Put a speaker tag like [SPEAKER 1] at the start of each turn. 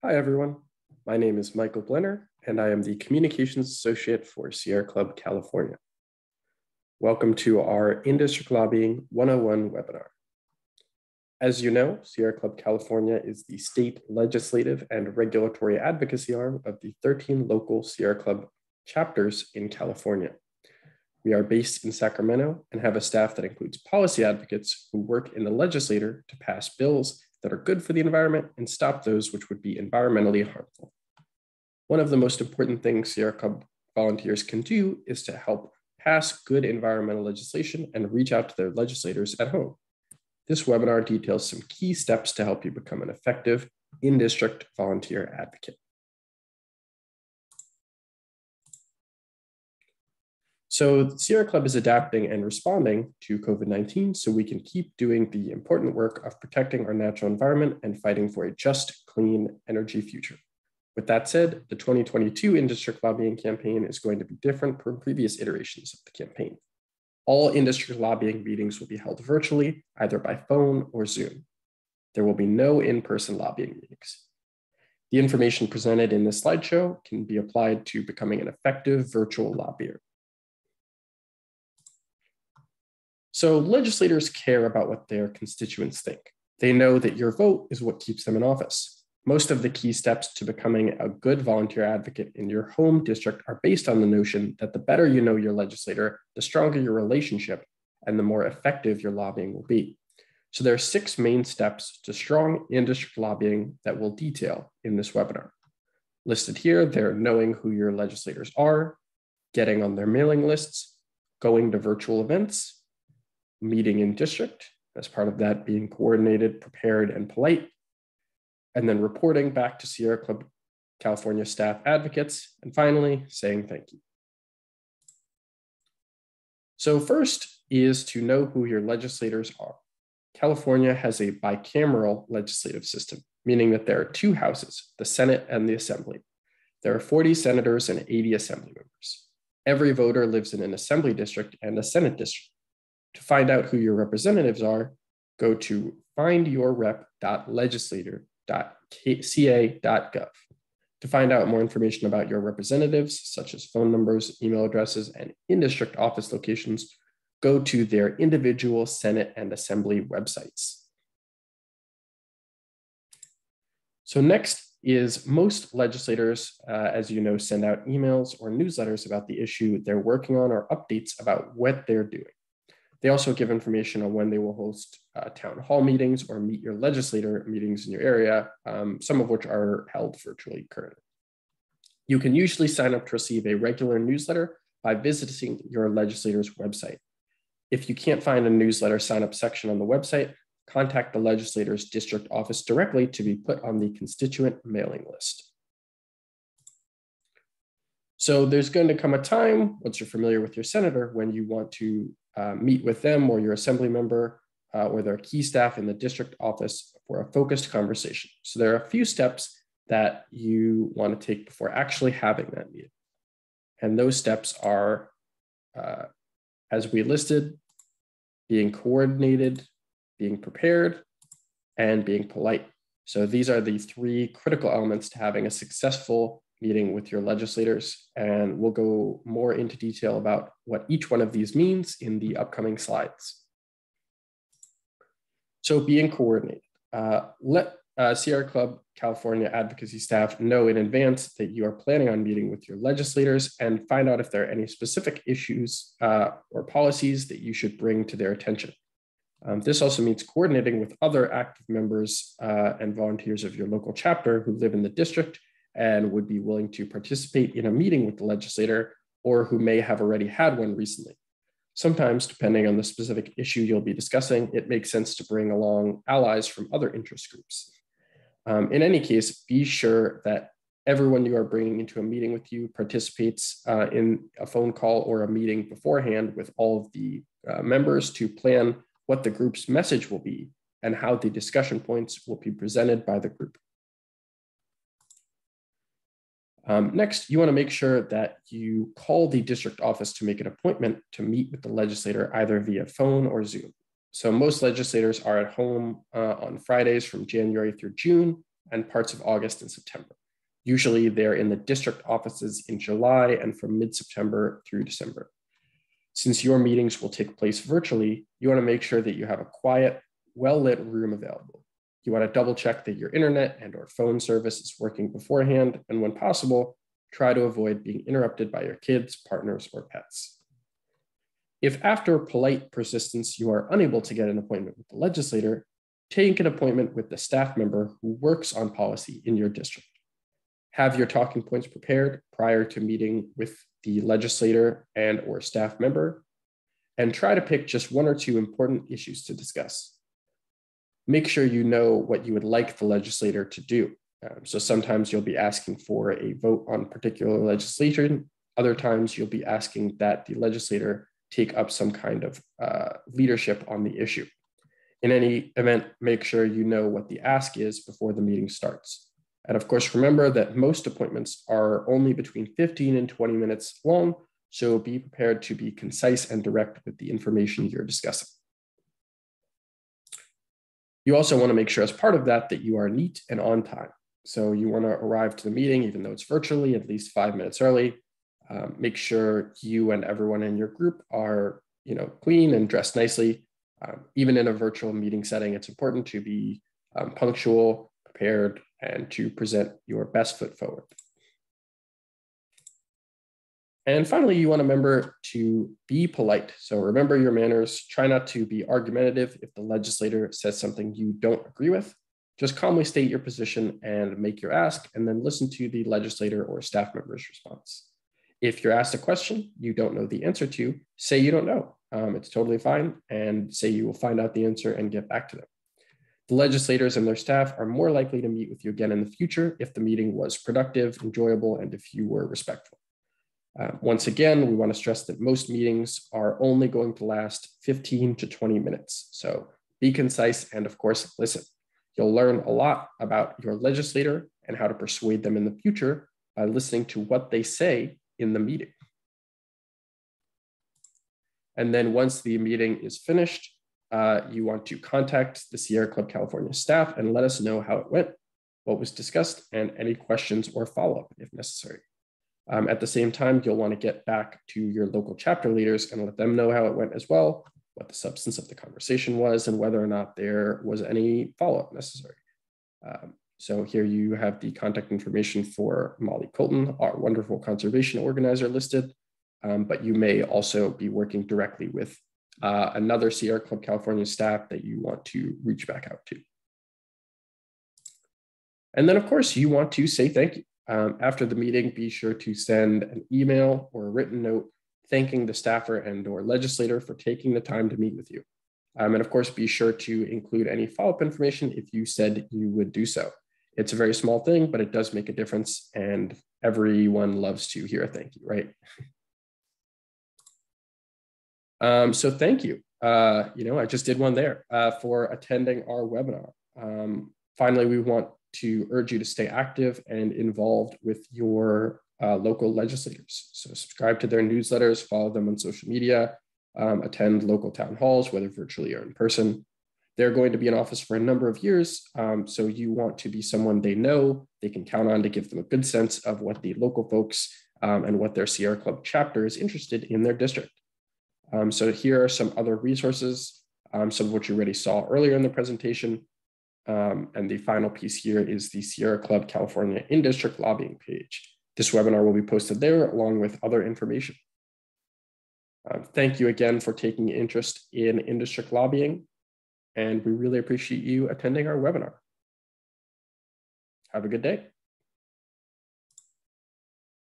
[SPEAKER 1] Hi, everyone. My name is Michael Blenner, and I am the Communications Associate for Sierra Club California. Welcome to our In-District Lobbying 101 webinar. As you know, Sierra Club California is the state legislative and regulatory advocacy arm of the 13 local Sierra Club chapters in California. We are based in Sacramento and have a staff that includes policy advocates who work in the legislature to pass bills that are good for the environment and stop those which would be environmentally harmful. One of the most important things Sierra Club volunteers can do is to help pass good environmental legislation and reach out to their legislators at home. This webinar details some key steps to help you become an effective in-district volunteer advocate. So Sierra Club is adapting and responding to COVID-19 so we can keep doing the important work of protecting our natural environment and fighting for a just, clean energy future. With that said, the 2022 in-district lobbying campaign is going to be different from previous iterations of the campaign. All in-district lobbying meetings will be held virtually, either by phone or Zoom. There will be no in-person lobbying meetings. The information presented in this slideshow can be applied to becoming an effective virtual lobbyer. So legislators care about what their constituents think. They know that your vote is what keeps them in office. Most of the key steps to becoming a good volunteer advocate in your home district are based on the notion that the better you know your legislator, the stronger your relationship, and the more effective your lobbying will be. So there are 6 main steps to strong in-district lobbying that we'll detail in this webinar. Listed here, they're knowing who your legislators are, getting on their mailing lists, going to virtual events, meeting in district, as part of that being coordinated, prepared, and polite, and then reporting back to Sierra Club California staff advocates, and finally, saying thank you. So first is to know who your legislators are. California has a bicameral legislative system, meaning that there are 2 houses, the Senate and the Assembly. There are 40 senators and 80 assembly members. Every voter lives in an assembly district and a Senate district. To find out who your representatives are, go to findyourrep.legislator.ca.gov. To find out more information about your representatives, such as phone numbers, email addresses, and in-district office locations, go to their individual Senate and Assembly websites. So next is most legislators, as you know, send out emails or newsletters about the issue they're working on or updates about what they're doing. They also give information on when they will host town hall meetings or meet your legislator meetings in your area, some of which are held virtually currently. You can usually sign up to receive a regular newsletter by visiting your legislator's website. If you can't find a newsletter sign-up section on the website, contact the legislator's district office directly to be put on the constituent mailing list. So there's going to come a time, once you're familiar with your senator, when you want to meet with them or your assembly member or their key staff in the district office for a focused conversation. So there are a few steps that you want to take before actually having that meeting. And those steps are, as we listed, being coordinated, being prepared, and being polite. So these are the 3 critical elements to having a successful meeting with your legislators, and we'll go more into detail about what each one of these means in the upcoming slides. So being coordinated. Let Sierra Club California advocacy staff know in advance that you are planning on meeting with your legislators and find out if there are any specific issues or policies that you should bring to their attention. This also means coordinating with other active members and volunteers of your local chapter who live in the district and would be willing to participate in a meeting with the legislator or who may have already had one recently. Sometimes, depending on the specific issue you'll be discussing, it makes sense to bring along allies from other interest groups. In any case, be sure that everyone you are bringing into a meeting with you participates in a phone call or a meeting beforehand with all of the members to plan what the group's message will be and how the discussion points will be presented by the group. Next, you want to make sure that you call the district office to make an appointment to meet with the legislator either via phone or Zoom. So most legislators are at home on Fridays from January through June, and parts of August and September. Usually they're in the district offices in July and from mid-September through December. Since your meetings will take place virtually, you want to make sure that you have a quiet, well-lit room available. You want to double check that your internet and/or phone service is working beforehand, and when possible, try to avoid being interrupted by your kids, partners, or pets. If after polite persistence you are unable to get an appointment with the legislator, take an appointment with the staff member who works on policy in your district. Have your talking points prepared prior to meeting with the legislator and/or staff member, and try to pick just one or two important issues to discuss. Make sure you know what you would like the legislator to do. So sometimes you'll be asking for a vote on particular legislation. Other times you'll be asking that the legislator take up some kind of leadership on the issue. In any event, make sure you know what the ask is before the meeting starts. And of course, remember that most appointments are only between 15 and 20 minutes long, so be prepared to be concise and direct with the information you're discussing. You also want to make sure as part of that you are neat and on time. So you want to arrive to the meeting, even though it's virtually, at least 5 minutes early. Make sure you and everyone in your group are clean and dressed nicely. Even in a virtual meeting setting, it's important to be punctual, prepared, and to present your best foot forward. And finally, you want to remember to be polite. So remember your manners. Try not to be argumentative if the legislator says something you don't agree with. Just calmly state your position and make your ask, and then listen to the legislator or staff member's response. If you're asked a question you don't know the answer to, say you don't know. It's totally fine, and say you will find out the answer and get back to them. The legislators and their staff are more likely to meet with you again in the future if the meeting was productive, enjoyable, and if you were respectful. Once again, we want to stress that most meetings are only going to last 15 to 20 minutes. So be concise and, of course, listen. You'll learn a lot about your legislator and how to persuade them in the future by listening to what they say in the meeting. And then once the meeting is finished, you want to contact the Sierra Club California staff and let us know how it went, what was discussed, and any questions or follow-up if necessary. At the same time, you'll want to get back to your local chapter leaders and let them know how it went as well, what the substance of the conversation was, and whether or not there was any follow-up necessary. So here you have the contact information for Molly Colton, our wonderful conservation organizer, listed, but you may also be working directly with another Sierra Club California staff that you want to reach back out to. And then, of course, you want to say thank you. After the meeting, be sure to send an email or a written note thanking the staffer and/or legislator for taking the time to meet with you. And of course, be sure to include any follow-up information if you said you would do so. It's a very small thing, but it does make a difference, and everyone loves to hear a thank you, right? So thank you. I just did one there for attending our webinar. Finally, we want to urge you to stay active and involved with your local legislators. So subscribe to their newsletters, follow them on social media, attend local town halls, whether virtually or in person. They're going to be in office for a number of years, so you want to be someone they know, they can count on to give them a good sense of what the local folks and what their Sierra Club chapter is interested in their district. So here are some other resources, some of which you already saw earlier in the presentation. And the final piece here is the Sierra Club California in-district lobbying page. This webinar will be posted there along with other information. Thank you again for taking interest in in-district lobbying, and we really appreciate you attending our webinar. Have a good day.